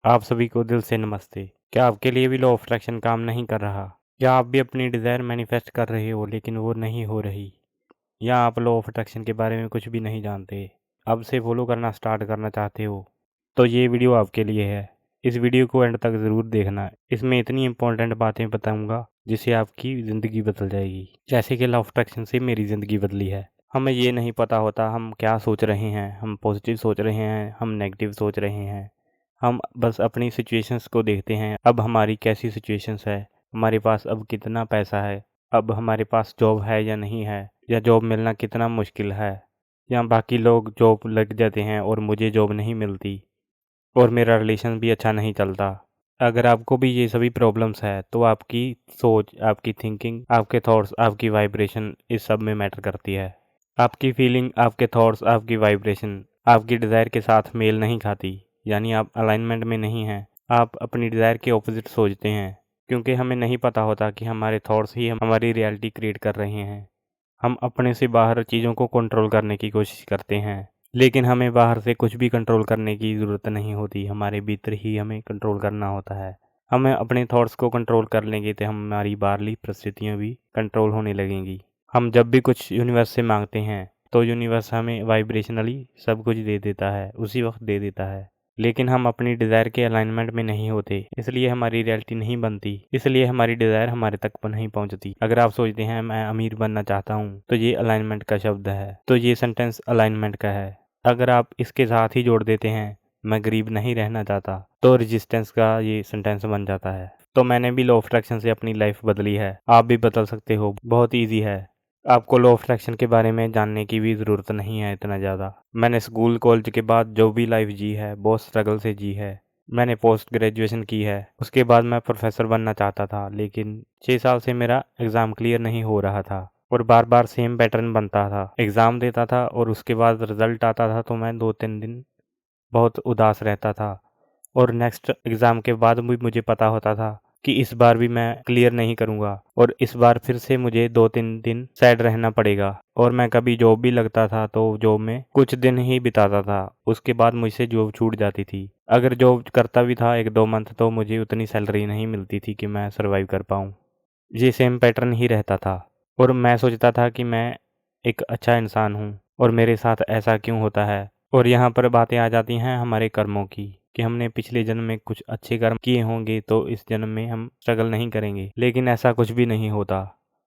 आप सभी को दिल से नमस्ते। क्या आपके लिए भी लॉ ऑफ अट्रैक्शन काम नहीं कर रहा? क्या आप भी अपनी डिज़ायर मैनिफेस्ट कर रहे हो लेकिन वो नहीं हो रही? या आप लॉ ऑफ अट्रैक्शन के बारे में कुछ भी नहीं जानते, अब से फॉलो करना स्टार्ट करना चाहते हो? तो ये वीडियो आपके लिए है। इस वीडियो को एंड तक ज़रूर देखना। इसमें इतनी इंपॉर्टेंट बातें बताऊंगा जिससे आपकी ज़िंदगी बदल जाएगी। जैसे कि लॉ ऑफ अट्रैक्शन से मेरी ज़िंदगी बदली है। हमें ये नहीं पता होता हम क्या सोच रहे हैं, हम पॉजिटिव सोच रहे हैं, हम नेगेटिव सोच रहे हैं। हम बस अपनी सिचुएशंस को देखते हैं, अब हमारी कैसी सिचुएशंस है, हमारे पास अब कितना पैसा है, अब हमारे पास जॉब है या नहीं है, या जॉब मिलना कितना मुश्किल है, या बाकी लोग जॉब लग जाते हैं और मुझे जॉब नहीं मिलती और मेरा रिलेशन भी अच्छा नहीं चलता। अगर आपको भी ये सभी प्रॉब्लम्स है तो आपकी सोच, आपकी थिंकिंग, आपके थॉट्स, आपकी वाइब्रेशन इस सब में मैटर करती है। आपकी फीलिंग, आपके थॉट्स, आपकी वाइब्रेशन आपकी डिज़ायर के साथ मेल नहीं खाती, यानी आप अलाइनमेंट में नहीं हैं। आप अपनी डिज़ायर के ऑपोजिट सोचते हैं, क्योंकि हमें नहीं पता होता कि हमारे थॉट्स ही हमारी रियलिटी क्रिएट कर रहे हैं। हम अपने से बाहर चीज़ों को कंट्रोल करने की कोशिश करते हैं, लेकिन हमें बाहर से कुछ भी कंट्रोल करने की ज़रूरत नहीं होती, हमारे भीतर ही हमें कंट्रोल करना होता है। हमें अपने थॉट्स को कंट्रोल कर लेंगे तो हमारी बाहरली परिस्थितियाँ भी कंट्रोल होने लगेंगी। हम जब भी कुछ यूनिवर्स से मांगते हैं तो यूनिवर्स हमें वाइब्रेशनली सब कुछ दे देता है, उसी वक्त दे देता है। लेकिन हम अपनी डिज़ायर के अलाइनमेंट में नहीं होते, इसलिए हमारी रियलिटी नहीं बनती, इसलिए हमारी डिज़ायर हमारे तक नहीं पहुंचती। अगर आप सोचते हैं मैं अमीर बनना चाहता हूं, तो ये अलाइनमेंट का शब्द है, तो ये सेंटेंस अलाइनमेंट का है। अगर आप इसके साथ ही जोड़ देते हैं मैं गरीब नहीं रहना चाहता, तो रेजिस्टेंस का ये सेंटेंस बन जाता है। तो मैंने भी लॉ ऑफ अट्रैक्शन से अपनी लाइफ बदली है, आप भी बदल सकते हो। बहुत ईजी है। आपको लॉ ऑफ अट्रैक्शन के बारे में जानने की भी ज़रूरत नहीं है इतना ज़्यादा। मैंने स्कूल कॉलेज के बाद जो भी लाइफ जी है बहुत स्ट्रगल से जी है। मैंने पोस्ट ग्रेजुएशन की है, उसके बाद मैं प्रोफेसर बनना चाहता था, लेकिन 6 साल से मेरा एग्ज़ाम क्लियर नहीं हो रहा था और बार बार सेम पैटर्न बनता था। एग्ज़ाम देता था और उसके बाद रिज़ल्ट आता था तो मैं 2-3 दिन बहुत उदास रहता था, और नेक्स्ट एग्ज़ाम के बाद भी मुझे पता होता था कि इस बार भी मैं क्लियर नहीं करूँगा और इस बार फिर से मुझे 2-3 दिन सैड रहना पड़ेगा। और मैं कभी जॉब भी लगता था तो जॉब में कुछ दिन ही बिताता था, उसके बाद मुझसे जॉब छूट जाती थी। अगर जॉब करता भी था 1-2 मंथ तो मुझे उतनी सैलरी नहीं मिलती थी कि मैं सर्वाइव कर पाऊँ। ये सेम पैटर्न ही रहता था और मैं सोचता था कि मैं एक अच्छा इंसान हूँ और मेरे साथ ऐसा क्यों होता है। और यहाँ पर बातें आ जाती हैं हमारे कर्मों की, कि हमने पिछले जन्म में कुछ अच्छे कर्म किए होंगे तो इस जन्म में हम स्ट्रगल नहीं करेंगे, लेकिन ऐसा कुछ भी नहीं होता।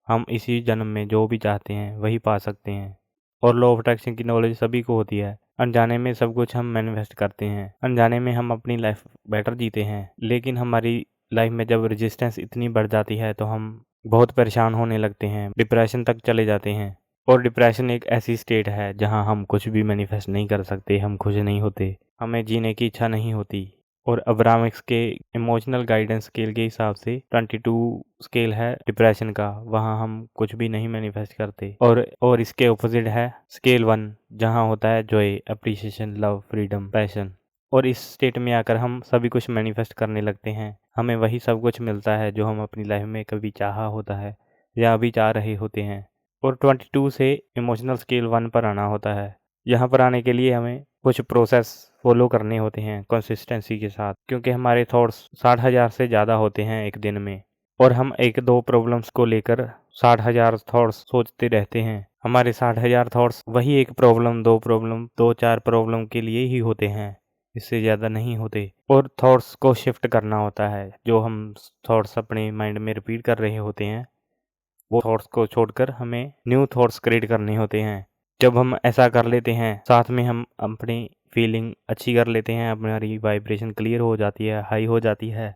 हम इसी जन्म में जो भी चाहते हैं वही पा सकते हैं। और लॉ ऑफ अट्रैक्शन की नॉलेज सभी को होती है। अनजाने में सब कुछ हम मैनिफेस्ट करते हैं, अनजाने में हम अपनी लाइफ बेटर जीते हैं, लेकिन हमारी लाइफ में जब रेजिस्टेंस इतनी बढ़ जाती है तो हम बहुत परेशान होने लगते हैं, डिप्रेशन तक चले जाते हैं। और डिप्रेशन एक ऐसी स्टेट है जहां हम कुछ भी मैनिफेस्ट नहीं कर सकते, हम खुश नहीं होते, हमें जीने की इच्छा नहीं होती। और अब्रामिक्स के इमोशनल गाइडेंस स्केल के हिसाब से 22 स्केल है डिप्रेशन का, वहाँ हम कुछ भी नहीं मैनिफेस्ट करते। और इसके ऑपोजिट है स्केल 1, जहाँ होता है Joy, appreciation, love, freedom, passion. और इस स्टेट में आकर हम सभी कुछ मैनिफेस्ट करने लगते हैं, हमें वही सब कुछ मिलता है जो हम अपनी लाइफ में कभी चाहा होता है या अभी चाह रहे होते हैं। और 22 से इमोशनल स्केल 1 पर आना होता है। यहाँ पर आने के लिए हमें कुछ प्रोसेस फॉलो करने होते हैं कंसिस्टेंसी के साथ, क्योंकि हमारे थॉट्स 60,000 से ज़्यादा होते हैं एक दिन में, और हम 1-2 प्रॉब्लम्स को लेकर 60,000 थॉट्स सोचते रहते हैं। हमारे 60,000 थॉट्स वही एक प्रॉब्लम, 2 प्रॉब्लम, 2-4 प्रॉब्लम के लिए ही होते हैं, इससे ज़्यादा नहीं होते। और थॉट्स को शिफ्ट करना होता है, जो हम थॉट्स अपने माइंड में रिपीट कर रहे होते हैं वो थॉट्स को छोड़कर हमें न्यू थॉट्स क्रिएट करने होते हैं। जब हम ऐसा कर लेते हैं, साथ में हम अपनी फीलिंग अच्छी कर लेते हैं, हमारी वाइब्रेशन क्लियर हो जाती है, हाई हो जाती है,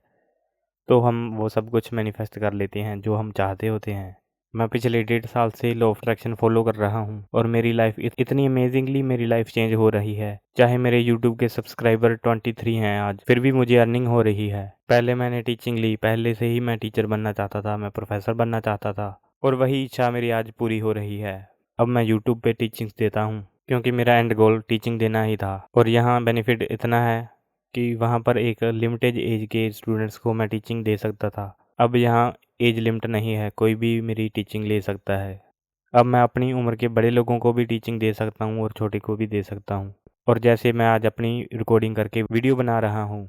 तो हम वो सब कुछ मैनिफेस्ट कर लेते हैं जो हम चाहते होते हैं। मैं पिछले 1.5 साल से लॉ ऑफ अट्रैक्शन फॉलो कर रहा हूँ और मेरी लाइफ इतनी अमेजिंगली मेरी लाइफ चेंज हो रही है। चाहे मेरे यूट्यूब के सब्सक्राइबर 23 हैं आज, फिर भी मुझे अर्निंग हो रही है। पहले मैंने टीचिंग ली, पहले से ही मैं टीचर बनना चाहता था, मैं प्रोफेसर बनना चाहता था, और वही इच्छा मेरी आज पूरी हो रही है। अब मैं यूट्यूब पे टीचिंग्स देता हूँ, क्योंकि मेरा एंड गोल टीचिंग देना ही था। और यहाँ बेनिफिट इतना है कि वहाँ पर एक लिमिटेड एज के स्टूडेंट्स को मैं टीचिंग दे सकता था। अब यहाँ एज लिमिट नहीं है, कोई भी मेरी टीचिंग ले सकता है। अब मैं अपनी उम्र के बड़े लोगों को भी टीचिंग दे सकता हूँ और छोटे को भी दे सकता हूँ। और जैसे मैं आज अपनी रिकॉर्डिंग करके वीडियो बना रहा हूँ,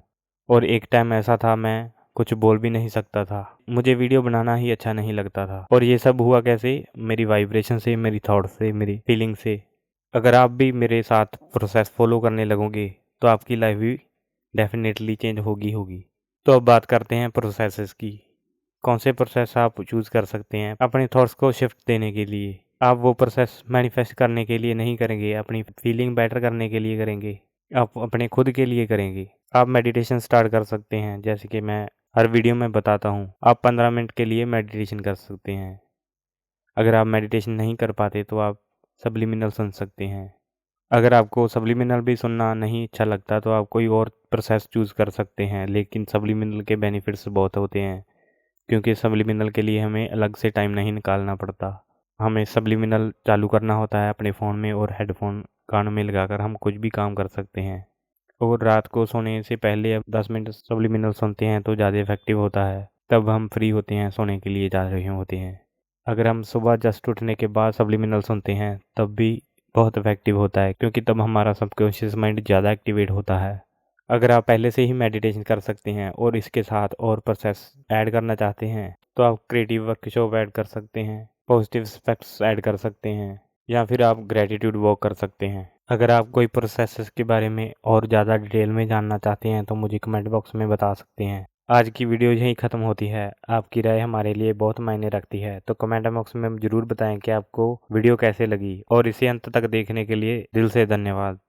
और एक टाइम ऐसा था मैं कुछ बोल भी नहीं सकता था। मुझे वीडियो बनाना ही अच्छा नहीं लगता था। और ये सब हुआ कैसे? मेरी वाइब्रेशन से, मेरी थॉट से, मेरी फीलिंग से। अगर आप भी मेरे साथ प्रोसेस फॉलो करने लगोगे तो आपकी लाइफ भी डेफिनेटली चेंज होगी। तो अब बात करते हैं प्रोसेसेस की। कौन से प्रोसेस आप चूज़ कर सकते हैं अपने थॉट्स को शिफ्ट देने के लिए। आप वो प्रोसेस मैनिफेस्ट करने के लिए नहीं करेंगे, अपनी फीलिंग बेटर करने के लिए करेंगे। आप अपने खुद के लिए करेंगे। आप मेडिटेशन स्टार्ट कर सकते हैं, जैसे कि मैं हर वीडियो में बताता हूँ। आप 15 मिनट के लिए मेडिटेशन कर सकते हैं। अगर आप मेडिटेशन नहीं कर पाते तो आप सब्लिमिनल सुन सकते हैं। अगर आपको सब्लिमिनल भी सुनना नहीं अच्छा लगता तो आप कोई और प्रोसेस चूज़ कर सकते हैं, लेकिन सब्लिमिनल के बेनिफिट्स बहुत होते हैं, क्योंकि सब्लिमिनल के लिए हमें अलग से टाइम नहीं निकालना पड़ता। हमें सब्लिमिनल चालू करना होता है अपने फ़ोन में और हेडफोन कान में लगाकर हम कुछ भी काम कर सकते हैं। और रात को सोने से पहले अब 10 मिनट सब्लिमिनल सुनते हैं तो ज़्यादा इफेक्टिव होता है। तब हम फ्री होते हैं, सोने के लिए जा रहे होते हैं। अगर हम सुबह जस्ट उठने के बाद सब्लिमिनल सुनते हैं तब भी बहुत इफेक्टिव होता है, क्योंकि तब हमारा सबकॉन्शियस माइंड ज़्यादा एक्टिवेट होता है। अगर आप पहले से ही मेडिटेशन कर सकते हैं और इसके साथ और प्रोसेस ऐड करना चाहते हैं तो आप क्रिएटिव वर्कशॉप ऐड कर सकते हैं, पॉजिटिव एस्पेक्ट्स ऐड कर सकते हैं, या फिर आप ग्रेटिट्यूड वॉक कर सकते हैं। अगर आप कोई प्रोसेस के बारे में और ज़्यादा डिटेल में जानना चाहते हैं तो मुझे कमेंट बॉक्स में बता सकते हैं। आज की वीडियो यहीं ख़त्म होती है। आपकी राय हमारे लिए बहुत मायने रखती है, तो कमेंट बॉक्स में ज़रूर बताएं कि आपको वीडियो कैसे लगी, और इसे अंत तक देखने के लिए दिल से धन्यवाद।